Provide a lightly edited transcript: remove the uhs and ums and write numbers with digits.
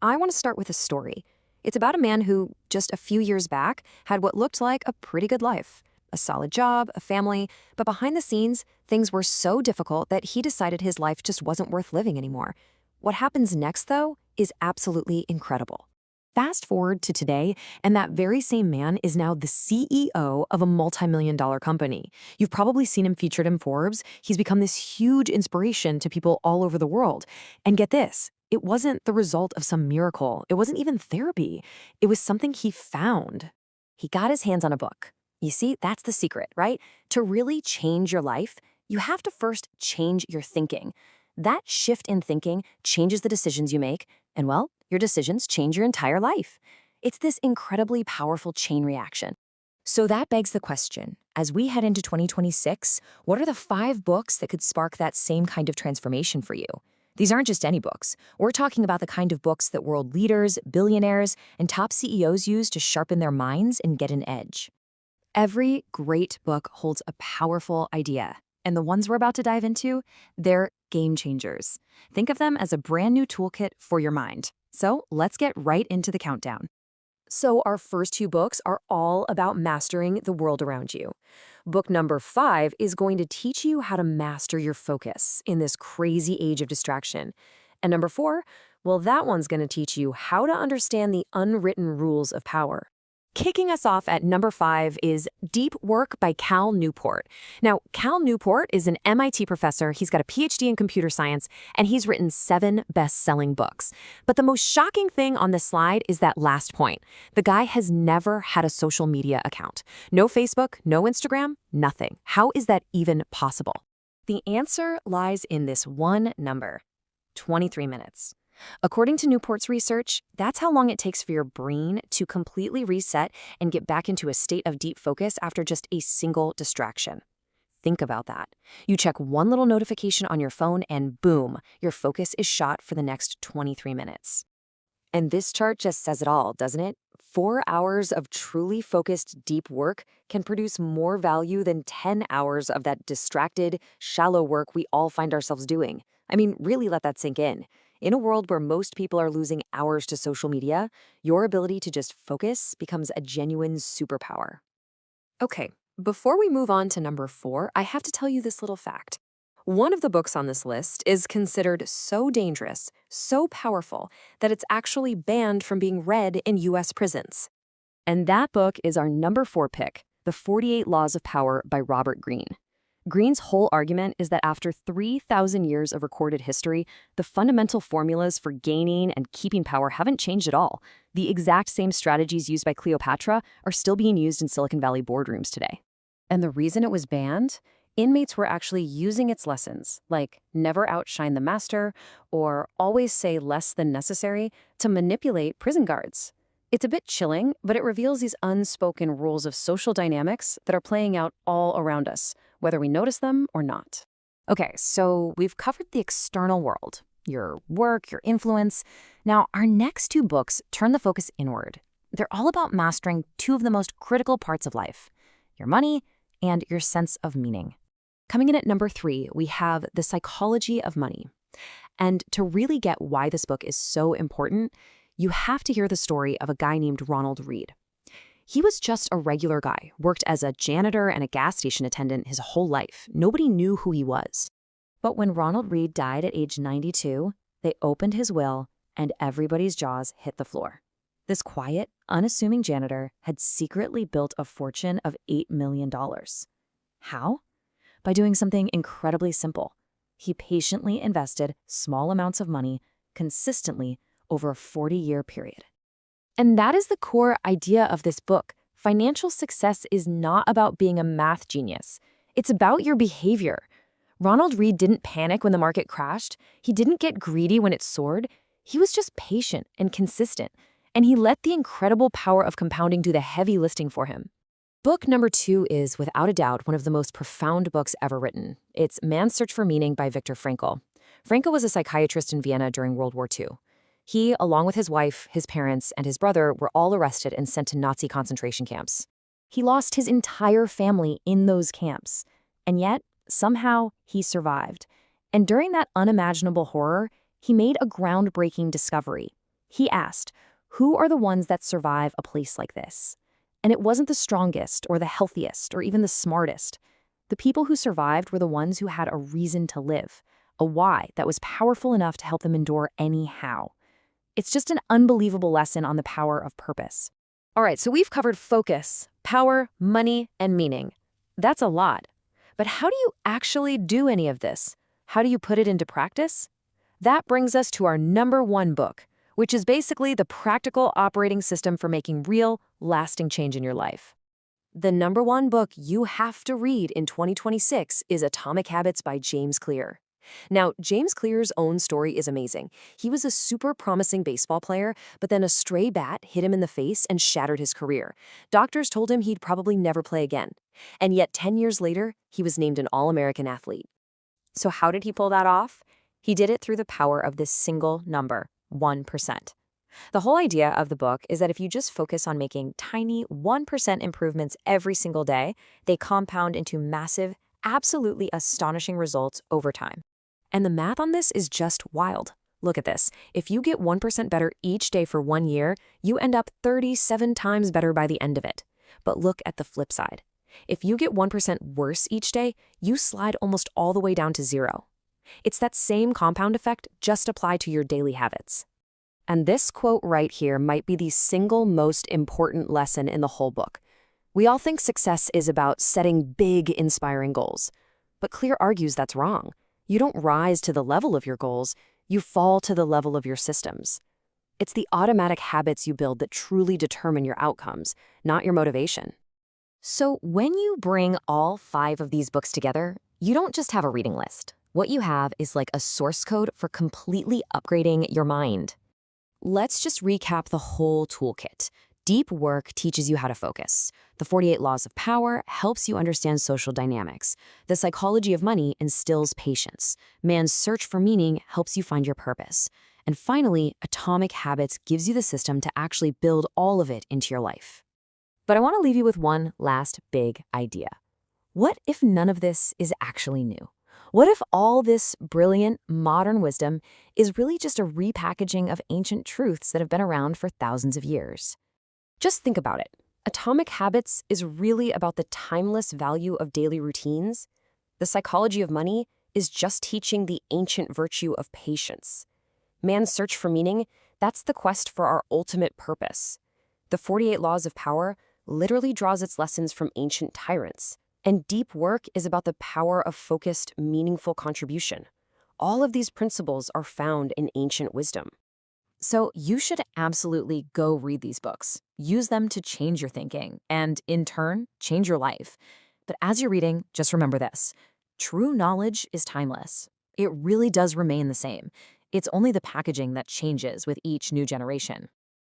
I want to start with a story. It's about a man who, just a few years back, had what looked like a pretty good life. A solid job, a family, but behind the scenes, things were so difficult that he decided his life just wasn't worth living anymore. What happens next, though, is absolutely incredible. Fast forward to today, and that very same man is now the CEO of a multi-million-dollar company. You've probably seen him featured in Forbes. He's become this huge inspiration to people all over the world. And get this, it wasn't the result of some miracle. It wasn't even therapy. It was something he found. He got his hands on a book. You see, that's the secret, right? To really change your life, you have to first change your thinking. That shift in thinking changes the decisions you make, and well, your decisions change your entire life. It's this incredibly powerful chain reaction. So that begs the question, as we head into 2026, what are the 5 books that could spark that same kind of transformation for you? These aren't just any books. We're talking about the kind of books that world leaders, billionaires, and top CEOs use to sharpen their minds and get an edge. Every great book holds a powerful idea, and the ones we're about to dive into, they're game changers. Think of them as a brand new toolkit for your mind. So let's get right into the countdown. So our first 2 books are all about mastering the world around you. Book number 5 is going to teach you how to master your focus in this crazy age of distraction. And number 4, well, that one's going to teach you how to understand the unwritten rules of power. Kicking us off at number 5 is Deep Work by Cal Newport. Now, Cal Newport is an MIT professor. He's got a PhD in computer science, and he's written 7 best-selling books. But the most shocking thing on this slide is that last point. The guy has never had a social media account. No Facebook, no Instagram, nothing. How is that even possible? The answer lies in this one number: 23 minutes. According to Newport's research, that's how long it takes for your brain to completely reset and get back into a state of deep focus after just a single distraction. Think about that. You check one little notification on your phone and boom, your focus is shot for the next 23 minutes. And this chart just says it all, doesn't it? 4 hours of truly focused deep work can produce more value than 10 hours of that distracted, shallow work we all find ourselves doing. I mean, really let that sink in. In a world where most people are losing hours to social media, your ability to just focus becomes a genuine superpower. Okay, before we move on to number 4, I have to tell you this little fact. One of the books on this list is considered so dangerous, so powerful, that it's actually banned from being read in US prisons. And that book is our number 4 pick, The 48 Laws of Power by Robert Greene. Greene's whole argument is that after 3,000 years of recorded history, the fundamental formulas for gaining and keeping power haven't changed at all. The exact same strategies used by Cleopatra are still being used in Silicon Valley boardrooms today. And the reason it was banned? Inmates were actually using its lessons, like never outshine the master or always say less than necessary, to manipulate prison guards. It's a bit chilling, but it reveals these unspoken rules of social dynamics that are playing out all around us, whether we notice them or not. Okay, so we've covered the external world, your work, your influence. Now, our next 2 books turn the focus inward. They're all about mastering 2 of the most critical parts of life: your money and your sense of meaning. Coming in at number 3, we have The Psychology of Money. And to really get why this book is so important, you have to hear the story of a guy named Ronald Read. He was just a regular guy, worked as a janitor and a gas station attendant his whole life. Nobody knew who he was. But when Ronald Read died at age 92, they opened his will and everybody's jaws hit the floor. This quiet, unassuming janitor had secretly built a fortune of $8 million. How? By doing something incredibly simple. He patiently invested small amounts of money consistently over a 40-year period. And that is the core idea of this book. Financial success is not about being a math genius. It's about your behavior. Ronald Read didn't panic when the market crashed. He didn't get greedy when it soared. He was just patient and consistent, and he let the incredible power of compounding do the heavy lifting for him. Book number 2 is, without a doubt, one of the most profound books ever written. It's Man's Search for Meaning by Viktor Frankl. Frankl was a psychiatrist in Vienna during World War II. He, along with his wife, his parents, and his brother, were all arrested and sent to Nazi concentration camps. He lost his entire family in those camps, and yet, somehow, he survived. And during that unimaginable horror, he made a groundbreaking discovery. He asked, who are the ones that survive a place like this? And it wasn't the strongest or the healthiest or even the smartest. The people who survived were the ones who had a reason to live, a why that was powerful enough to help them endure anyhow. It's just an unbelievable lesson on the power of purpose. All right, so we've covered focus, power, money, and meaning. That's a lot. But how do you actually do any of this? How do you put it into practice? That brings us to our #1 book, which is basically the practical operating system for making real, lasting change in your life. The #1 book you have to read in 2026 is Atomic Habits by James Clear. Now, James Clear's own story is amazing. He was a super promising baseball player, but then a stray bat hit him in the face and shattered his career. Doctors told him he'd probably never play again. And yet 10 years later, he was named an All-American athlete. So how did he pull that off? He did it through the power of this single number, 1%. The whole idea of the book is that if you just focus on making tiny 1% improvements every single day, they compound into massive, absolutely astonishing results over time. And the math on this is just wild. Look at this. If you get 1% better each day for 1 year, you end up 37 times better by the end of it. But look at the flip side. If you get 1% worse each day, you slide almost all the way down to 0. It's that same compound effect just applied to your daily habits. And this quote right here might be the single most important lesson in the whole book. We all think success is about setting big, inspiring goals. But Clear argues that's wrong. You don't rise to the level of your goals, you fall to the level of your systems. It's the automatic habits you build that truly determine your outcomes, not your motivation. So when you bring all 5 of these books together, you don't just have a reading list. What you have is like a source code for completely upgrading your mind. Let's just recap the whole toolkit. Deep work teaches you how to focus. The 48 Laws of Power helps you understand social dynamics. The Psychology of Money instills patience. Man's Search for Meaning helps you find your purpose. And finally, Atomic Habits gives you the system to actually build all of it into your life. But I want to leave you with one last big idea. What if none of this is actually new? What if all this brilliant, modern wisdom is really just a repackaging of ancient truths that have been around for thousands of years? Just think about it. Atomic Habits is really about the timeless value of daily routines. The Psychology of Money is just teaching the ancient virtue of patience. Man's Search for Meaning, that's the quest for our ultimate purpose. The 48 Laws of Power literally draws its lessons from ancient tyrants. And deep work is about the power of focused, meaningful contribution. All of these principles are found in ancient wisdom. So you should absolutely go read these books. Use them to change your thinking and, in turn, change your life. But as you're reading, just remember this. True knowledge is timeless. It really does remain the same. It's only the packaging that changes with each new generation.